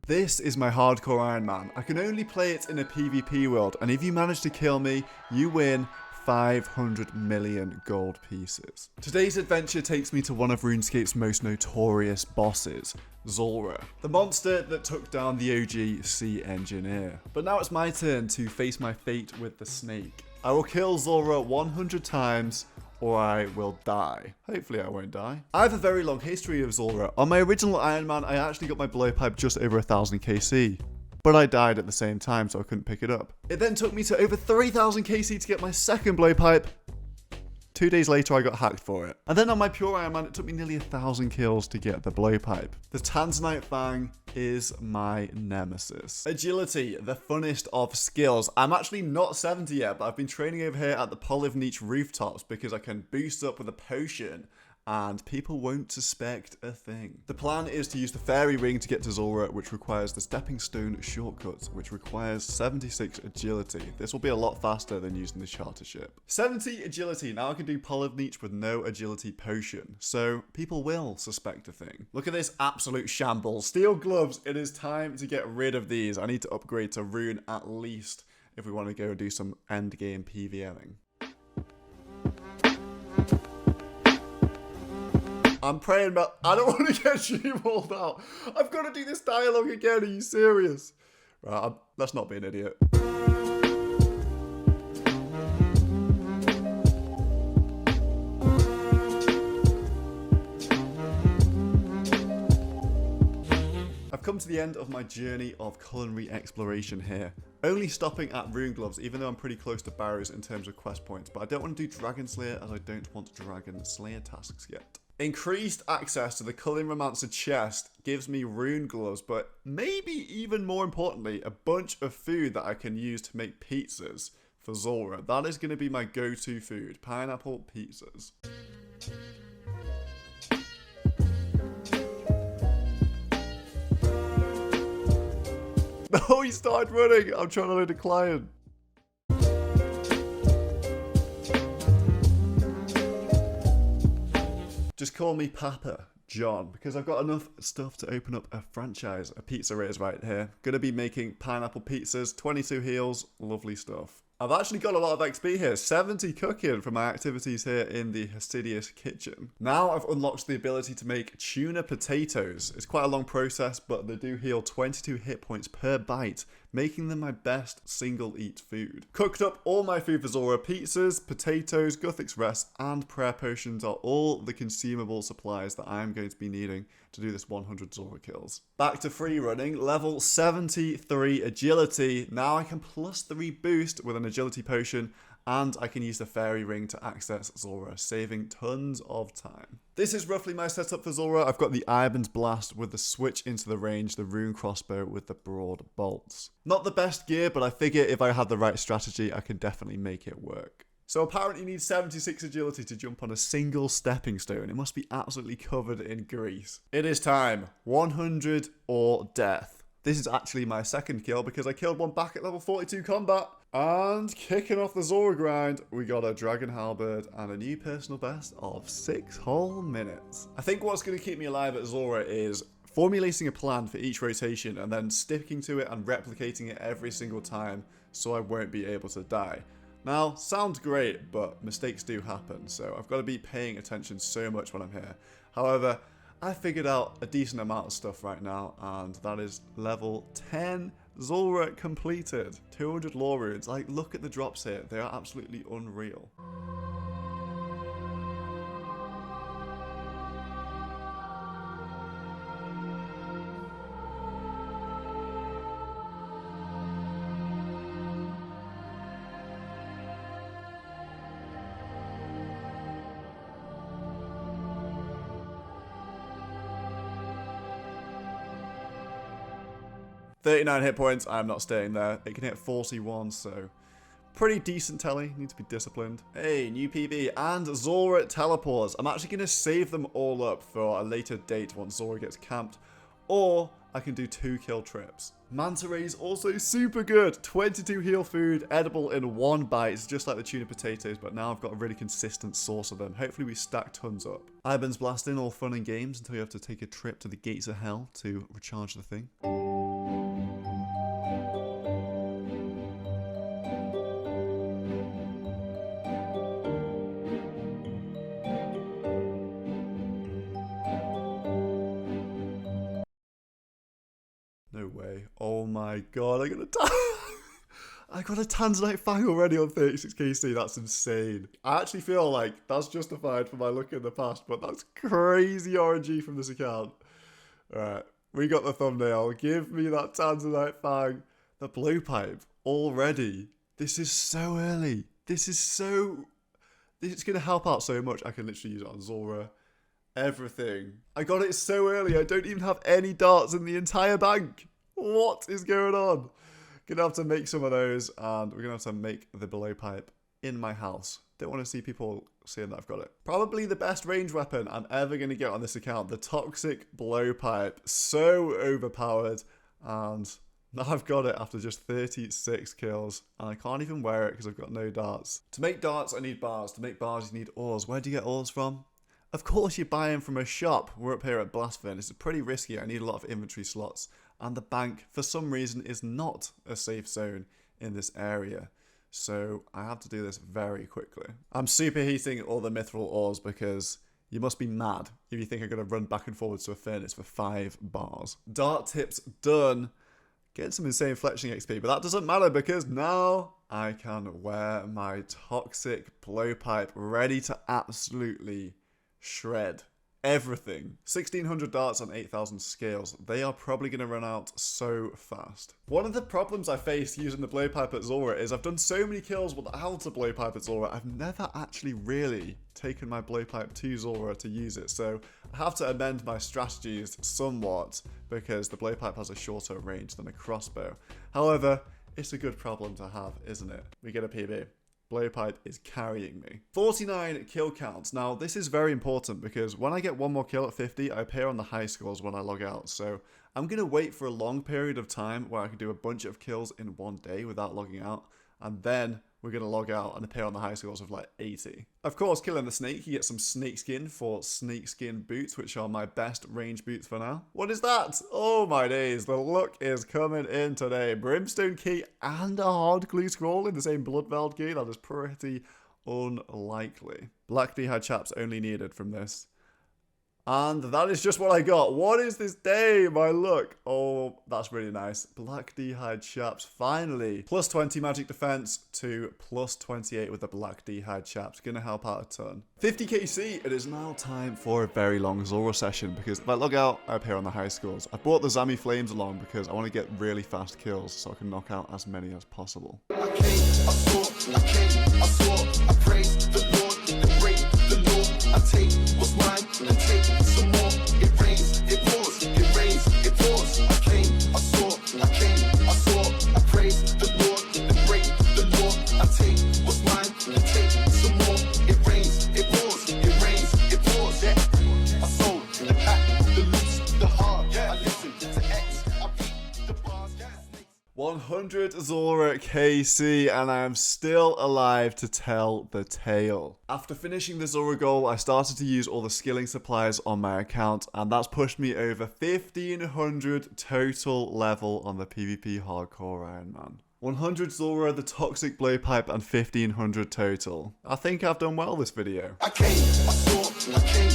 This is my hardcore Iron Man. I can only play it in a PvP world, and if you manage to kill me, you win 500 million gold pieces. Today's adventure takes me to one of RuneScape's most notorious bosses, Zulrah, the monster that took down the OG sea engineer. But now it's my turn to face my fate with the snake. I will kill Zulrah 100 times, or I will die. Hopefully I won't die. I have a very long history of Zulrah. On my original Iron Man, I actually got my blowpipe just over 1000 KC. But I died at the same time, so I couldn't pick it up. It then took me to over 3000 KC to get my second blowpipe. 2 days later, I got hacked for it. And then on my pure Iron Man, it took me nearly 1000 kills to get the blowpipe. The Tanzanite Fang is my nemesis. Agility, the funnest of skills. I'm actually not 70 yet, but I've been training over here at the Polivniche rooftops because I can boost up with a potion and people won't suspect a thing. The plan is to use the fairy ring to get to Zulrah, which requires the stepping stone shortcut, which requires 76 agility. This will be a lot faster than using the charter ship. 70 agility, now I can do Polivniche with no agility potion, so people will suspect a thing. Look at this absolute shambles. Steel gloves, it is time to get rid of these. I need to upgrade to rune at least if we want to go and do some end game PvMing. I'm praying, but I don't want to get stream-hauled out. I've got to do this dialogue again. Are you serious? Right, let's not be an idiot. I've come to the end of my journey of culinary exploration here. Only stopping at rune gloves, even though I'm pretty close to barrows in terms of quest points. But I don't want to do Dragon Slayer as I don't want Dragon Slayer tasks yet. Increased access to the Culinromancer chest gives me rune gloves, but maybe even more importantly, a bunch of food that I can use to make pizzas for Zulrah. That is going to be my go-to food, pineapple pizzas. No, he started running. I'm trying to load a client. Just call me Papa John, because I've got enough stuff to open up a franchise. A pizza is right here. Gonna be making pineapple pizzas, 22 heals, lovely stuff. I've actually got a lot of XP here, 70 cooking from my activities here in the Fastidious kitchen. Now I've unlocked the ability to make tuna potatoes. It's quite a long process, but they do heal 22 hit points per bite, making them my best single eat food. Cooked up all my food for Zulrah. Pizzas, potatoes, Guthix rest, and prayer potions are all the consumable supplies that I'm going to be needing to do this 100 Zulrah kills. Back to free running, level 73 agility. Now I can +3 boost with an agility potion, and I can use the fairy ring to access Zulrah, saving tons of time. This is roughly my setup for Zulrah. I've got the Iron's Blast with the switch into the range, the rune crossbow with the broad bolts. Not the best gear, but I figure if I had the right strategy, I can definitely make it work. So apparently you need 76 agility to jump on a single stepping stone. It must be absolutely covered in grease. It is time. 100 or death. This is actually my second kill because I killed one back at level 42 combat. And kicking off the Zulrah grind, we got a Dragon Halberd and a new personal best of 6 whole minutes. I think what's going to keep me alive at Zulrah is formulating a plan for each rotation and then sticking to it and replicating it every single time so I won't be able to die. Now, sounds great, but mistakes do happen, so I've got to be paying attention so much when I'm here. However, I figured out a decent amount of stuff right now, and that is level 10 Zulrah completed. 200 lore runes. Like, look at the drops here. They are absolutely unreal. "39 hit points, I'm not staying there. It can hit 41, so pretty decent telly. Need to be disciplined. Hey, new PB and Zulrah teleports. I'm actually going to save them all up for a later date once Zulrah gets camped. Or I can do 2 kill trips. Manta rays also super good. 22 heal food, edible in 1 bite. It's just like the tuna potatoes, but now I've got a really consistent source of them. Hopefully we stack tons up. Iban's blasting, all fun and games until you have to take a trip to the gates of hell to recharge the thing. No way. Oh my god, I got a Tanzanite Fang already on 36kc. That's insane. I actually feel like that's justified for my luck in the past, but that's crazy RNG from this account. Alright, we got the thumbnail. Give me that Tanzanite Fang. The blowpipe already. This is so early. It's going to help out so much. I can literally use it on Zulrah. Everything. I got it so early. I don't even have any darts in the entire bank. What is going on? Gonna have to make some of those, and we're gonna have to make the blowpipe in my house. Don't want to see people seeing that I've got it. Probably the best range weapon I'm ever gonna get on this account, the toxic blowpipe. So overpowered, and now I've got it after just 36 kills, and I can't even wear it because I've got no darts. To make darts, I need bars. To make bars, you need ores. Where do you get ores from? Of course you buy them from a shop. We're up here at Blastfin. It's pretty risky. I need a lot of inventory slots. And the bank, for some reason, is not a safe zone in this area. So I have to do this very quickly. I'm superheating all the mithril ores because you must be mad if you think I'm going to run back and forwards to a furnace for 5 bars. Dart tips done. Getting some insane fletching XP, but that doesn't matter because now I can wear my toxic blowpipe ready to absolutely shred everything. 1600 darts on 8000 scales. They are probably going to run out so fast. One of the problems I faced using the blowpipe at Zulrah is I've done so many kills without a blowpipe at Zulrah. I've never actually really taken my blowpipe to Zulrah to use it. So I have to amend my strategies somewhat because the blowpipe has a shorter range than a crossbow. However, it's a good problem to have, isn't it? We get a PB. Blowpipe is carrying me. 49 kill counts. Now, this is very important because when I get one more kill at 50, I appear on the high scores when I log out. So I'm going to wait for a long period of time where I can do a bunch of kills in one day without logging out. And then we're going to log out and appear on the high scores of like 80. Of course, killing the snake, you get some snake skin for snake skin boots, which are my best range boots for now. What is that? Oh my days, the luck is coming in today. Brimstone key and a hard glue scroll in the same Bloodveld key. That is pretty unlikely. Black D-hide chaps only needed from this. And that is just what I got. What is this day? My luck. Oh, that's really nice. Black D-hide chaps, finally. Plus 20 magic defense to plus 28 with the black D-hide chaps. Gonna help out a ton. 50kc, it is now time for a very long Zulrah session because if I log out, I appear on the high scores. I brought the Zami Flames along because I want to get really fast kills so I can knock out as many as possible. I praise the Lord, the Lord, I take what's mine and take some more. It rains, it pours, it rains, it pours. I came, I saw, I praise the Lord, the Lord, I take what's mine and take some more. It rains, it pours, it rains, it pours. Yeah, I sold, the pack, the loose, the hard. Yeah, I listen to X, I beat the bars. Yeah. 100 Zulrah KC and I am still alive to tell the tale. After finishing the Zulrah goal, I started to use all the skilling supplies on my account and that's pushed me over 1500 total level on the PvP Hardcore Iron Man. 100 Zulrah, the toxic blowpipe and 1500 total. I think I've done well this video. I came, I saw, I came.